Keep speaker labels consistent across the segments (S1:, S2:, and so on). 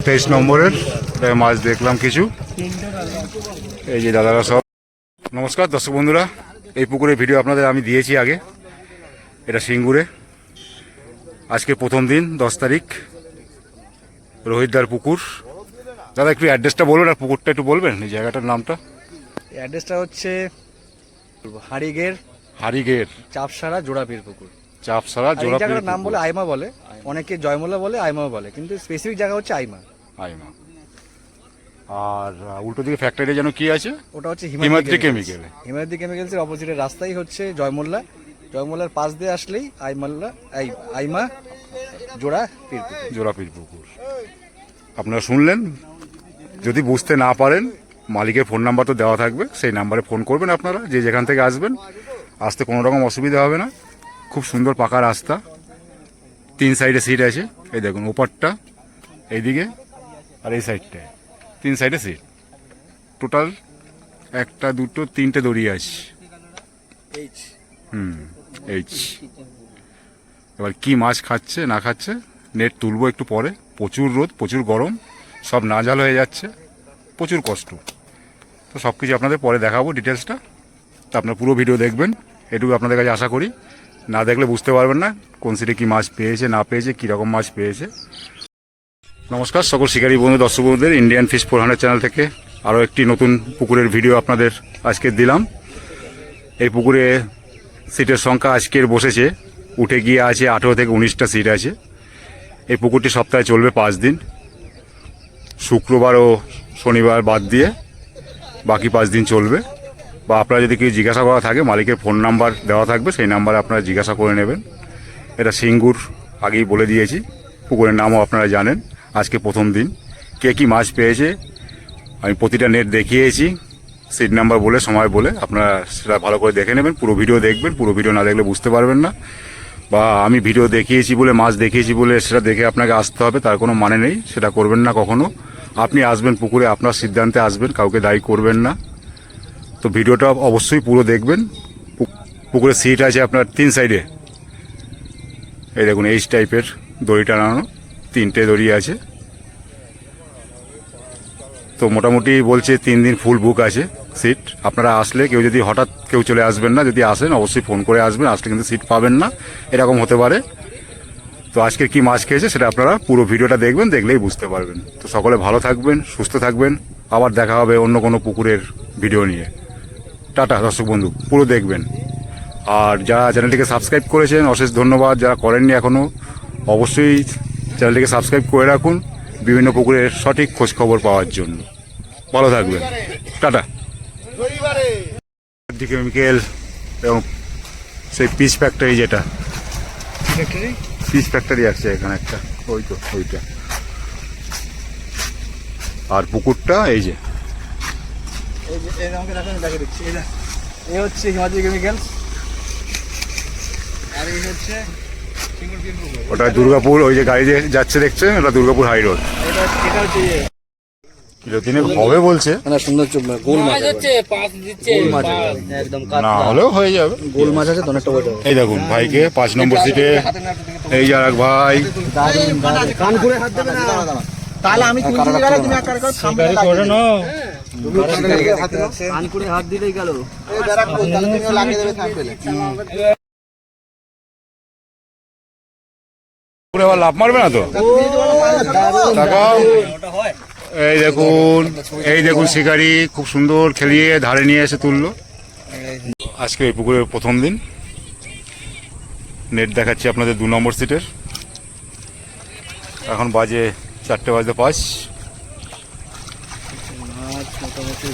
S1: 23 নম্বরের মাছ দেখলাম কিছু। এই যে দাদারা সব। নমস্কার দর্শক বন্ধুরা, এই পুকুরের ভিডিও আপনাদের আমি দিয়েছি আগে। এটা সিঙ্গুরে, আজকে প্রথম দিন 10 তারিখ, রোহিতদার পুকুর। দাদা একটু অ্যাড্রেসটা বলুন আর পুকুরটা একটু বলবেন, এই জায়গাটার নামটা।
S2: অ্যাড্রেসটা হচ্ছে
S1: হারিগের
S2: চাপসারা জোড়াপীর পুকুর।
S1: চাপসারা
S2: এই জায়গাটার নাম বলে আইমা বলে, অনেকে জয়মোল্লা বলে, আইমা বলে, কিন্তু স্পেসিফিক জায়গা হচ্ছে আইমা।
S1: আর উল্টো দিকে ফ্যাক্টরি যেন কি আছে,
S2: ওটা হচ্ছে
S1: হিমাদ্রি কেমিক্যাল।
S2: হিমাদ্রি কেমিক্যালসের অপোজিটের রাস্তাই হচ্ছে জয়মোল্লা। জয়মোল্লার পাশ দিয়ে আসলেই আইমা
S1: জোড়াপীর পুকুর। আপনারা শুনলেন, যদি বুঝতে না পারেন মালিকের ফোন নাম্বার তো দেওয়া থাকবে, সেই নাম্বারে ফোন করবেন। আপনারা যে যেখান থেকে আসবেন, আসতে কোনো রকম অসুবিধা হবে না। খুব সুন্দর পাকা রাস্তা, 3 সাইডে সিট আছে। এই দেখুন ওপারটা এইদিকে আর এই সাইডটায় 3 সাইডে সিট। টোটাল 1 2 3টে দড়ি আছে। এইচ। এবার কি মাছ খাচ্ছে না খাচ্ছে নেট তুলবো একটু পরে। প্রচুর রোদ, প্রচুর গরম, সব নাজাল হয়ে যাচ্ছে, প্রচুর কষ্ট। তো সব কিছু আপনাদের পরে দেখাবো ডিটেলসটা। তো আপনারা পুরো ভিডিও দেখবেন, এটুকু আপনাদের কাছে আশা করি। না দেখলে বুঝতে পারবেন না কোন সিটে কী মাছ পেয়েছে না পেয়েছে, কীরকম মাছ পেয়েছে। নমস্কার সকল শিকারী বন্ধু দর্শক বন্ধুদের, ইন্ডিয়ান ফিশ 400 চ্যানেল থেকে আরও একটি নতুন পুকুরের ভিডিও আপনাদের আজকে দিলাম। এই পুকুরে সিটের সংখ্যা আজকের বসেছে, উঠে গিয়ে আছে 18 থেকে 19টা সিট আছে। এই পুকুরটি সপ্তাহে চলবে 5 দিন, শুক্রবার ও শনিবার বাদ দিয়ে বাকি 5 দিন চলবে। বা আপনারা যদি কেউ জিজ্ঞাসা করা থাকে, মালিকের ফোন নাম্বার দেওয়া থাকবে, সেই নাম্বারে আপনারা জিজ্ঞাসা করে নেবেন। এটা সিঙ্গুর, আগেই বলে দিয়েছি। পুকুরের নামও আপনারা জানেন। আজকে প্রথম দিন, কে কী মাছ পেয়েছে আমি প্রতিটা নেট দেখিয়েছি, সিট নাম্বার বলে, সময় বলে। আপনারা সেটা ভালো করে দেখে নেবেন, পুরো ভিডিও দেখবেন। পুরো ভিডিও না দেখলে বুঝতে পারবেন না। বা আমি ভিডিও দেখিয়েছি বলে, মাছ দেখিয়েছি বলে সেটা দেখে আপনাকে আসতে হবে, তার কোনো মানে নেই। সেটা করবেন না কখনো। আপনি আসবেন পুকুরে, আপনার সিদ্ধান্তে আসবেন, কাউকে দায়ী করবেন না। তো ভিডিওটা অবশ্যই পুরো দেখবেন। পুকুরে সিট আছে আপনার 3 সাইডে। এই দেখুন এইচ টাইপের দড়ি টানানো, 3টে দড়ি আছে। তো মোটামুটি বলছে 3 দিন ফুল বুক আছে সিট। আপনারা আসলে, কেউ যদি হঠাৎ কেউ চলে আসবেন না, যদি আসেন অবশ্যই ফোন করে আসবেন। আসলে কিন্তু সিট পাবেন না, এরকম হতে পারে। তো আজকে কি মাছ খেয়েছে সেটা আপনারা পুরো ভিডিওটা দেখবেন, দেখলেই বুঝতে পারবেন। তো সকলে ভালো থাকবেন, সুস্থ থাকবেন। আবার দেখা হবে অন্য কোনো পুকুরের ভিডিও নিয়ে। টাটা দর্শক বন্ধু, পুরো দেখবেন। আর যারা চ্যানেলটিকে সাবস্ক্রাইব করেছেন অশেষ ধন্যবাদ। যারা করেননি এখনও, অবশ্যই চ্যানেলটিকে সাবস্ক্রাইব করে রাখুন, বিভিন্ন পুকুরের সঠিক খোঁজ খবর পাওয়ার জন্য। ভালো থাকবেন, টাটা। কেমিক্যাল এবং সেই পিস ফ্যাক্টরি, যেটা পিস ফ্যাক্টরি আছে এখানে একটা, ওই তো ওইটা। আর পুকুরটা এই যে
S2: হচ্ছে হিমাদ্রি কেমিক্যালস, আর এই হচ্ছে
S1: ওটা দুর্গাপুর। ওই যে গাড়ি যাচ্ছে দেখছেন, ওটা দুর্গাপুর হাই রোড।
S2: এটা হচ্ছে
S1: কিলো 3 হবে বলছে।
S2: সুন্দর গোল মাছ আছে, একদম
S1: না হলেও হয়ে যাবে।
S2: গোল মাছ আছে তো, অনেকটা বড়।
S1: এই দেখুন ভাইকে 5 নম্বর সিটে, এই যে আরেক ভাই।
S2: কান করে হাত দেবে না, তাহলে আমি তুলতে গেলে তুমি এক কার সামনে করে নাও। কান করে হাত দিলেই গেল। এই দাঁড়া কই, তাহলে তুমিও লাগিয়ে দেবে থাকবেলে।
S1: পুরো আবার লাভ মারবে না তো? তাকাও, এই দেখুন, এই দেখুন শিকারি খুব সুন্দর খেলিয়ে ধারে নিয়ে এসে তুললো। আজকে এই পুকুরের প্রথম দিন। নেট দেখাচ্ছি আপনাদের 2 নম্বর সিটের। এখন বাজে 4:05।
S2: মাছ মোটামুটি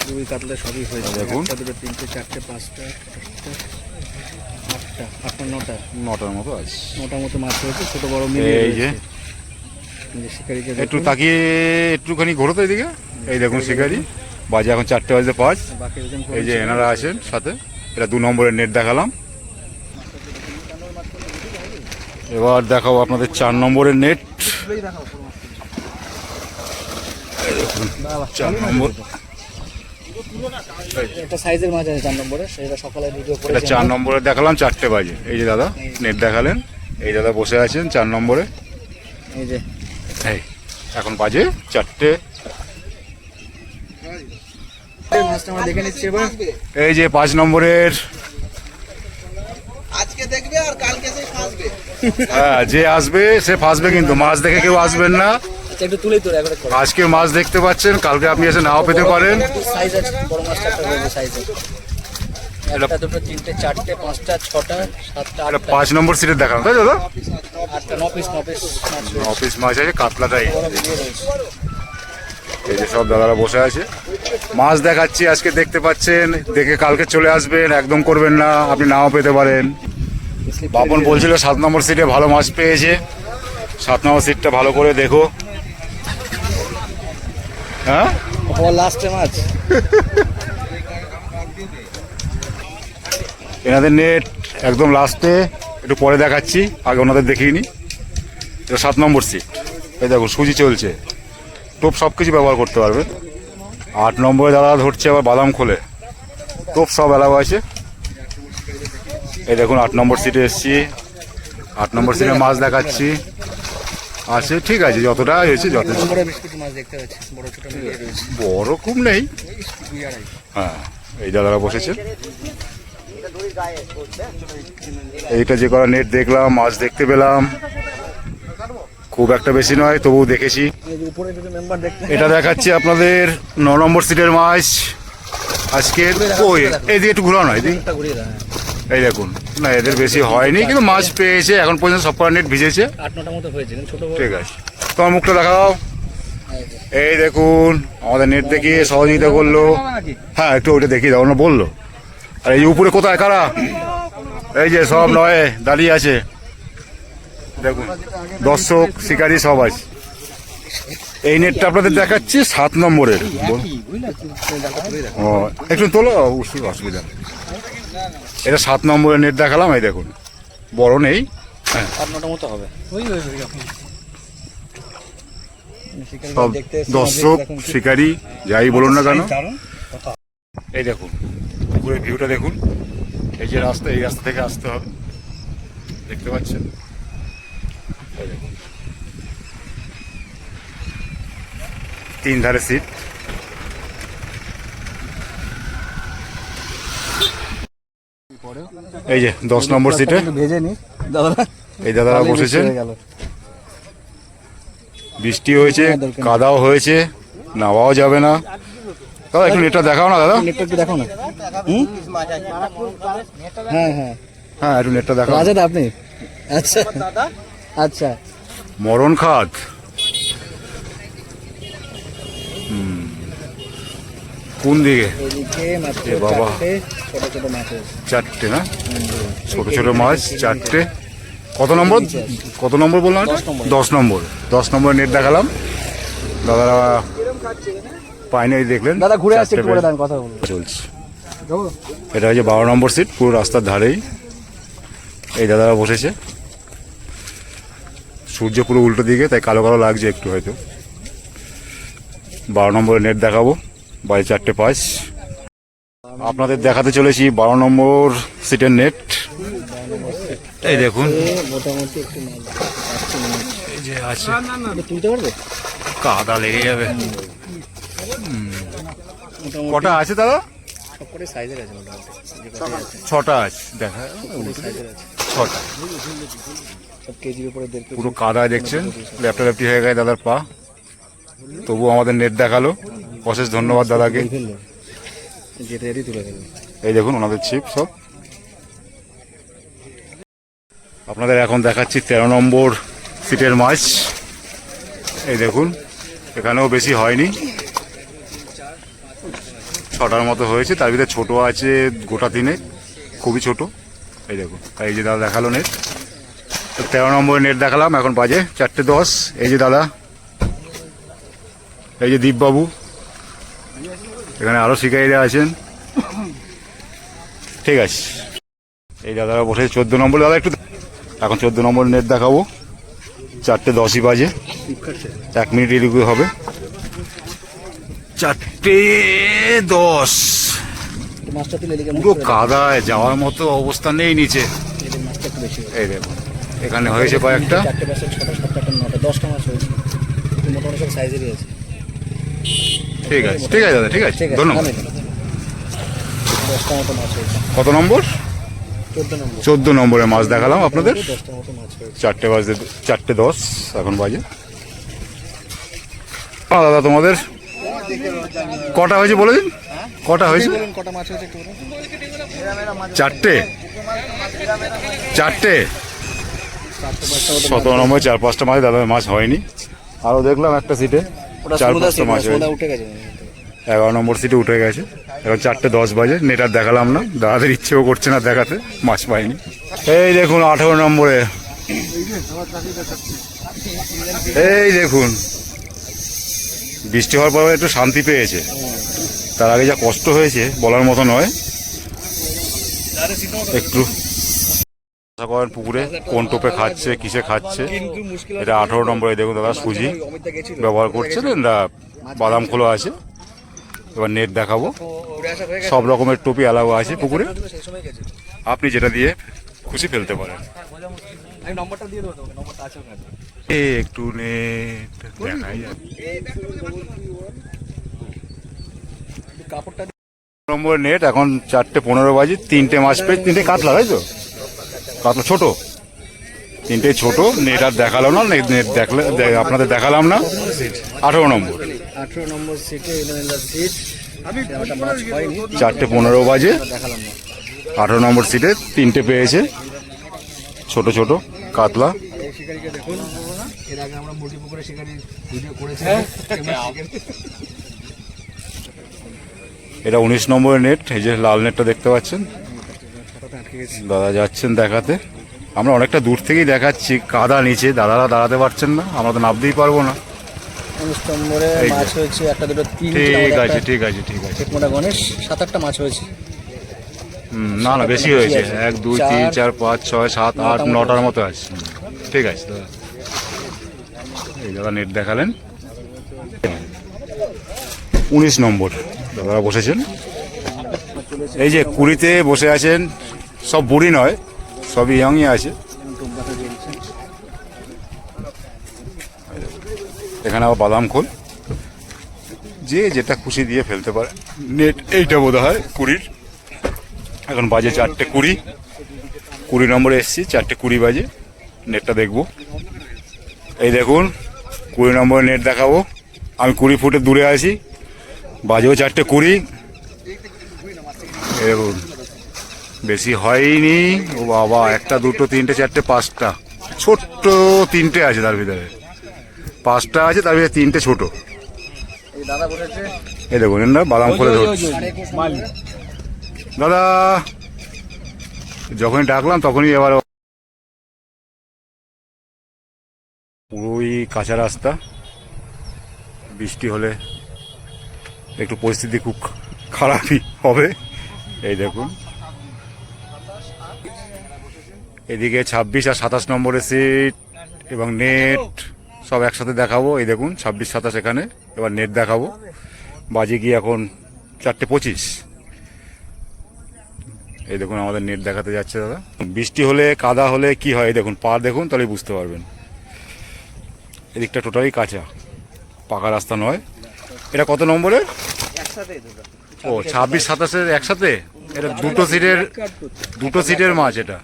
S2: রুই কাতলা সবই হয়ে যাবে।
S1: দেখুন
S2: 3টে 4টে 5টা 8টা
S1: 9টার মতো আছে।
S2: মোটামুটি মাছ হয়েছে, ছোট বড় মিলে।
S1: এই যে
S2: শিকারিকে
S1: একটু তাকিয়ে একটুখানি ঘোরো তো এদিকে। এই দেখুন শিকারি, বাজে এখন 4:05। এই যে এনারা আছেন সাথে। এটা 2 নম্বরের নেট দেখালাম। এবার দেখাবো আপনাদের 4 নম্বরের নেট। 4 নম্বর
S2: একটা সাইজের মাছ আছে 4 নম্বরে, সেটা সকালে ভিডিও করে।
S1: এটা 4 নম্বরে দেখালাম, 4টে বাজে। এই যে দাদা নেট দেখালেন, এই দাদা বসে আছেন 4 নম্বরে।
S2: এই যে
S1: এই এখন বাজে 4টে।
S2: মাছটা আমরা দেখে নিচ্ছি এবার।
S1: এই যে 5 নম্বরের,
S3: আজকে দেখবে আর কালকে সে ফাঁসবে।
S1: হ্যাঁ যে আসবে সে ফাঁসবে, কিন্তু মাছ দেখে কেউ আসবেন না।
S2: আচ্ছা একটু তুলেই তোর একবার করো।
S1: আজকে মাছ দেখতে পাচ্ছেন, কালকে আপনি এসে নাও পেতে পারেন।
S2: সাইজ আছে, বড় মাছটা একটা রয়েছে সাইজ আছে। একটা, দুটো, তিনটে, চারটে, পাঁচটা, ছটা, সাতটা,
S1: এটা
S2: আটটা,
S1: 5 নম্বর সিটের দেখানো, তাই দাদা?
S2: আটটা, 9 পিস মাছ রয়েছে।
S1: অফিস মাছ আছে, কাতলাটাই।
S2: বড় ভিডিও রয়েছে।
S1: এই যে সব দাদারা বসে আছে, মাছ দেখাচ্ছি আজকে, দেখতে পাচ্ছেন। দেখে কালকে চলে আসবেন, একদম করবেন না, আপনি নাও পেতে পারেন। বাপন বলছিল 7 নম্বর সিটে ভালো মাছ পেয়েছে। 7 নম্বর সিটটা ভালো করে দেখো। হ্যাঁ
S2: ও লাস্টে মাছ।
S1: এনাদের নেট একদম লাস্টে, একটু পরে দেখাচ্ছি, আগে ওনাদের দেখিয়ে নি। এটা 7 নম্বর সিট। এই দেখো সুজি চলছে, টোপ সব কিছু ব্যবহার করতে পারবেন। 8 নম্বরে দাদা ধরছে আবার বাদাম খোলে, টোপ সব এলাও আছে। এই দেখুন 8 নম্বর সিটে এসছি, 8 নম্বর সিটে মাছ দেখাচ্ছি। আছে, ঠিক আছে, যতটা হয়েছে যথেষ্ট।
S2: বড় বেশ কিছু মাছ দেখতে পাচ্ছি, বড় ছোট মিলিয়ে রয়েছে।
S1: বড় খুব নেই।
S2: 2.5।
S1: হ্যাঁ এই দাদারা বসেছে। এইটা যে করা নেট দেখলাম, মাছ দেখতে পেলাম, খুব একটা বেশি নয়, তবুও দেখেছি।
S2: এই যে উপরে দুটো মেম্বার দেখতে।
S1: এটা দেখাচ্ছি আপনাদের 9 নম্বর সিটের মাছ আজকে। ওই এইদিকে একটু ঘুরানো হয়,
S2: একটা ঘুরিয়ে দাও।
S1: এই দেখুন, না এদের বেশি হয়নি, কিন্তু মাছ পেয়েছে। এখন পর্যন্ত সব কটা নেট ভিজেছে।
S2: 8-9টা মতো হয়েছে, কিন্তু ছোট বড়।
S1: ঠিক আছে, তোমার মুখটা দেখাও। এই দেখুন আমাদের নেট দেখিয়ে সহযোগিতা করলো। হ্যাঁ একটু ওইটা দেখিয়ে দাও, ওরা বললো। আর এই যে উপরে কোথায় কারা, এই যে সব নয় দাঁড়িয়ে আছে, দেখুন দর্শক শিকারী সব আছে। এই নেটটা আপনাদের দেখাচ্ছি 7 নম্বরের। ও একটু তোলো, অসুবিধা নেই। এটা 7 নম্বরের নেট দেখালাম। এই দেখুন বড় নেই, হ্যাঁ
S2: 8-9টা মতো হবে।
S1: সব দর্শক শিকারী যাই বলুন না কেন। এই দেখুন পুকুরের ভিউটা দেখুন। এই যে রাস্তা, এই রাস্তা থেকে আসতে হবে, দেখতে পাচ্ছেন। এই দেখুন 3 ধারে সিট। এই যে 10 নম্বর সিটে
S2: ভেজে নি দাদা।
S1: এই দাদারা বসেছেন। বৃষ্টি হয়েছে, কাদাও হয়েছে, নামাও যাবে না। দাদা একটু নেটটা দেখাও না দাদা।
S2: নেটটা একটু দেখো না। হ্যাঁ হ্যাঁ
S1: হ্যাঁ একটু নেটটা দেখাও।
S2: রাজা আপনি? আচ্ছা আচ্ছা।
S1: মরণ খাত। কোন দিকে?
S2: এদিকে মাত্র
S1: এ বাবা।
S2: 4টে ছোট ছোট মাছ আছে।
S1: 4টে না, ছোট ছোট মাছ 4টে। কত নম্বর, কত নম্বর বললাম? 10 নম্বর। 10 নম্বর নেট দেখালাম, দাদারা পায়নি, দেখলেন।
S2: দাদা ঘুরে আসছে,
S1: 4টে
S2: একটু পরে দাঁড়ান, কথা বলবো।
S1: চলছে। এটা হচ্ছে 12 নম্বর সিট, পুরো রাস্তার ধারেই। এই দাদারা বসেছে, সূর্য পুরো উল্টো দিকে, তাই কালো কালো লাগছে একটু হয়তো। 12 নম্বরের নেট দেখাবো, বাড়ি 4:05। আপনাদের দেখাতে চলেছি 12 নম্বর সিটের নেট। এই দেখুন
S2: মোটামুটি একটু মাছ আসছে মনে হচ্ছে।
S1: এই যে আছে,
S2: এটা তুলতে পারবে?
S1: কাদা লেগে যাবে।
S2: মোটামুটি
S1: কটা আছে দাদা?
S2: সব করে সাইজের আছে মোটামুটি। যে কটা আছে
S1: 6টা আছে, দেখা
S2: সাইজের আছে।
S1: 6টা।
S2: সব কেজির উপরে 1.5 কেজি।
S1: পুরো কাদায় দেখছেন, ল্যাপটা ল্যাপটি হয়ে গেছে দাদার পা, তবু আমাদের নেট দেখালো। অশেষ ধন্যবাদ দাদাকে।
S2: এই ফেললো, যেটা এরই তুলে ফেললো।
S1: এই দেখুন ওনাদের ছিপ সব। আপনাদের এখন দেখাচ্ছি 13 নম্বর সিটের মাছ। এই দেখুন এখানেও বেশি হয়নি, 6টার মতো হয়েছে, তার ভিতরে ছোট আছে গোটা 3, খুবই ছোট। এই দেখুন, এই যে দাদা দেখালো নেট, 13 নম্বরের নেট দেখালাম। এখন বাজে 4:10। এই যে দাদা, এই যে দীপবাবু, এখানে আরও শিকারীরা আছেন। ঠিক আছে, এই দাদারা বসে 14 নম্বর। দাদা একটু এখন 14 নম্বর নেট দেখাবো, 4:10 বাজে, 1 মিনিট এদিকে হবে। 4:10।
S2: মাছটা তুলে এদিকে
S1: পুরো কাদায় যাওয়ার মতো অবস্থা নেই নিচে।
S2: মাছটা একটু বেশি।
S1: এই দেখুন এখানে হয়েছে কয়েকটা।
S2: 4টে মাছের 6টা 7টা 9টা 10টা মাছ হয়েছে। মোটামুটি সব সাইজেরই আছে।
S1: ঠিক আছে ঠিক আছে দাদা, ঠিক আছে,
S2: ঠিক আছে,
S1: ধন্যবাদ।
S2: নামিয়ে দিন। 10টা মতো মাছ হয়েছে।
S1: কত নম্বর?
S2: 14 নম্বর।
S1: 14 নম্বরে মাছ দেখালাম আপনাদের।
S2: 10টা মতো মাছ হয়েছে।
S1: 4:10 এখন বাজে। দাদা তোমাদের কটা হয়েছে বলে দিন, কটা হয়েছে?
S2: বলুন কটা মাছ হয়েছে একটু বলুন।
S1: 4টে 17 নম্বরে 4-5টা মাছ দাদা মাছ হয়নি। আরও দেখলাম একটা সিটে
S2: ওটা
S1: 4-5টা মাছ হয়েছে।
S2: সমুদা উঠে গেছে।
S1: 11 নম্বর সিটে উঠে গেছে। এখন 4:10 বাজে, নেট আর দেখালাম না, দাদাদের ইচ্ছেও করছে না দেখাতে, মাছ পাইনি। এই দেখুন 18 নম্বরে, এই দেখুন বৃষ্টি হওয়ার পরে একটু শান্তি পেয়েছে, তার আগে যা কষ্ট হয়েছে বলার মতো নয়। একটু আশা করেন পুকুরে কোন টোপে খাচ্ছে, কিসে খাচ্ছে। এটা 18 নম্বরে দেখুন দাদা সুজি ব্যবহার করছেন, এটা বাদাম খোলা আছে। এবার নেট দেখাবো, সব রকমের টোপি অ্যালাউ আছে পুকুরে, আপনি যেটা দিয়ে খুশি ফেলতে পারেন। একটু নেট দেখাই নম্বর নেট। এখন 4:15 বাজে, 3টে মাছ পেয়ে 3টে কাতলা, তাই তো? কাতলা ছোট, 3টে ছোট। নেট আর দেখালাম না, নেট দেখলে আপনাদের দেখালাম না। 18 নম্বর
S2: 18 নম্বর সিটে ইলেভেন সিট। আমি মাছ পাইনি।
S1: 4:15 বাজে,
S2: দেখালাম না।
S1: 18 নম্বর সিটে 3টে পেয়েছে ছোট ছোট কাতলা।
S2: এই শিকারিকে দেখুন, এর আগে আমরা মুটি পুকুরে শিকারি ভিডিও করেছি।
S1: এটা 19 নম্বরের নেট, এই যে লাল নেটটা দেখতে পাচ্ছেন। দাদা যাচ্ছেন দেখাতে, আমরা অনেকটা দূর থেকেই দেখাচ্ছি, কাদা নিচে, দাদারা দাঁড়াতে পারছেন না, আমরা তো নামতেই পারবো না।
S2: 19 নম্বরে
S1: এই যে।
S2: মাছ হয়েছে একটা, দুটো, তিনটে।
S1: ঠিক আছে ঠিক আছে ঠিক আছে।
S2: মোটা গণেশ 7-8টা মাছ হয়েছে।
S1: না না বেশি হয়েছে, 1 2 3 4 5 6 7 8 9টার মতো আছে। ঠিক আছে দাদা, এই দাদা নেট দেখালেন। 19 নম্বর দাদারা বসেছেন, এই যে কুড়িতে বসে আছেন, সব বুড়ি নয়, সবই ইয়ংই আছে। এখানে আবার বাদাম খোল, যে যেটা খুশি দিয়ে ফেলতে পারে। নেট এইটা বোধ হয় 20। এখন বাজে 4:20, 20 নম্বরে এসছি, 4:20 বাজে। নেটটা দেখবো, এই দেখুন 20 নম্বরে নেট দেখাবো। আমি 20 ফুটের দূরে আছি, বাজেও 4:20। দেখুন বেশি হয়নি। ও বাবা, 1 2 3 4 5টা ছোট্ট, 3টে আছে তার ভিতরে, 5টা আছে তার ভিতরে, 3টে ছোট।
S2: এই দাদা বলেছে
S1: এই দেখুন না বাদাম করে ধরছে। দাদা যখনই ডাকলাম তখনই এবার পুরোই কাঁচা রাস্তা, বৃষ্টি হলে একটু পরিস্থিতি খুব খারাপই হবে। এই দেখুন এদিকে 26 আর 27 নম্বরের সিট এবং নেট সব একসাথে দেখাবো। এই দেখুন 26 27 এখানে, এবার নেট দেখাবো। বাজে গিয়ে এখন 4:25। এই দেখুন আমাদের নেট দেখাতে যাচ্ছে দাদা। বৃষ্টি হলে কাদা হলে কি হয়, দেখুন পা দেখুন তাহলে বুঝতে পারবেন। এদিকটা টোটালি কাঁচা, পাকা রাস্তা নয়। এটা কত নম্বরের? ও 26 27 একসাথে। এটা দুটো সিটের মাছ। এটা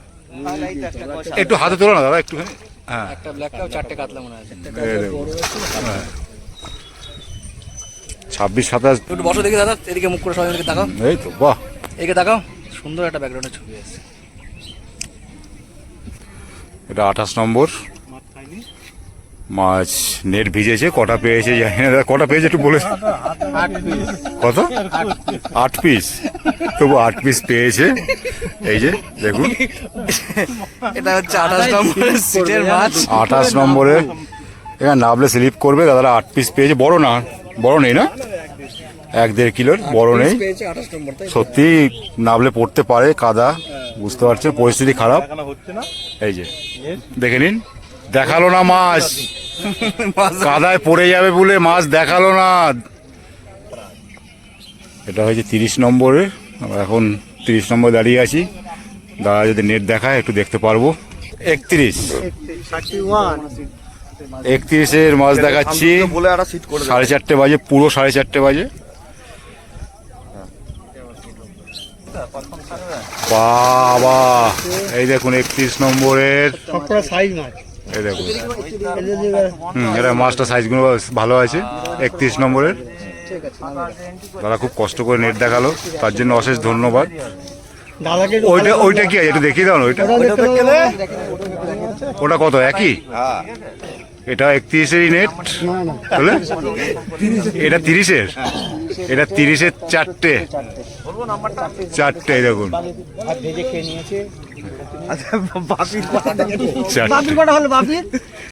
S1: একটু হাতে তোলো না দাদা একটুখানি। হ্যাঁ
S2: একটা ব্ল্যাক কাপ, 4টে কাতলা মনে আছে।
S1: এই দেখুন, হ্যাঁ 26 27।
S2: একটু বসো দেখি দাদা, এদিকে মুখ করে সবাই এদিকে তাকাও।
S1: এই তো বাহ,
S2: এদিকে তাকাও, সুন্দর একটা ব্যাকগ্রাউন্ডের ছবি আছে।
S1: এটা 28 নম্বর মাছ। নেট ভিজেছে, কটা পেয়েছে জানি না দাদা, কটা পেয়েছে একটু বলে। কত? 8 পিস। তবু 8 পিস পেয়েছে। এই যে দেখুন,
S2: এটা হচ্ছে 28 নম্বরের সিটের মাছ।
S1: 28 নম্বরে এখানে নাবলে স্লিপ করবে। দাদারা 8 পিস পেয়েছে। বড় না, বড় নেই না, 1-1.5 কিলোর বড় নেই।
S2: পেয়েছে 28 নম্বর, তাই
S1: সত্যি নাবলে পড়তে পারে, কাদা, বুঝতে পারছেন পরিস্থিতি খারাপ। এই যে দেখে নিন, দেখালো না মাছ, কাদায় পড়ে যাবে বলে মাছ দেখালো না। এটা হয়েছে 30 নম্বরে। এখন 30 নম্বর দাঁড়িয়ে আছি, দাদা যদি নেট দেখায় একটু দেখতে পারবো। 31 31-এর মাছ দেখাচ্ছি।
S4: বলে একটা সিট করে
S1: 4:30 বাজে, পুরো 4:30 বাজে। বাবা, এই দেখুন 31 নম্বরের,
S5: সাইজ মাছ।
S1: এই দেখুন। এটা মাছটা সাইজগুলো ভালো আছে। 31 নম্বরের দাদা খুব কষ্ট করে নেট দেখালো, তার জন্য অশেষ ধন্যবাদ।
S5: দাদাকে
S1: ওইটা কি আছে একটু দেখিয়ে দাও না। ওটা কত? একই? এটা 31-এরই নেট তাহলে? এটা 30-এর? এটা 30-এর 4টে, এই দেখুন।
S5: ভেজে খেয়ে নিয়েছে।
S4: বাপির কথা
S1: 4টে।
S5: কটা হলো বাপির?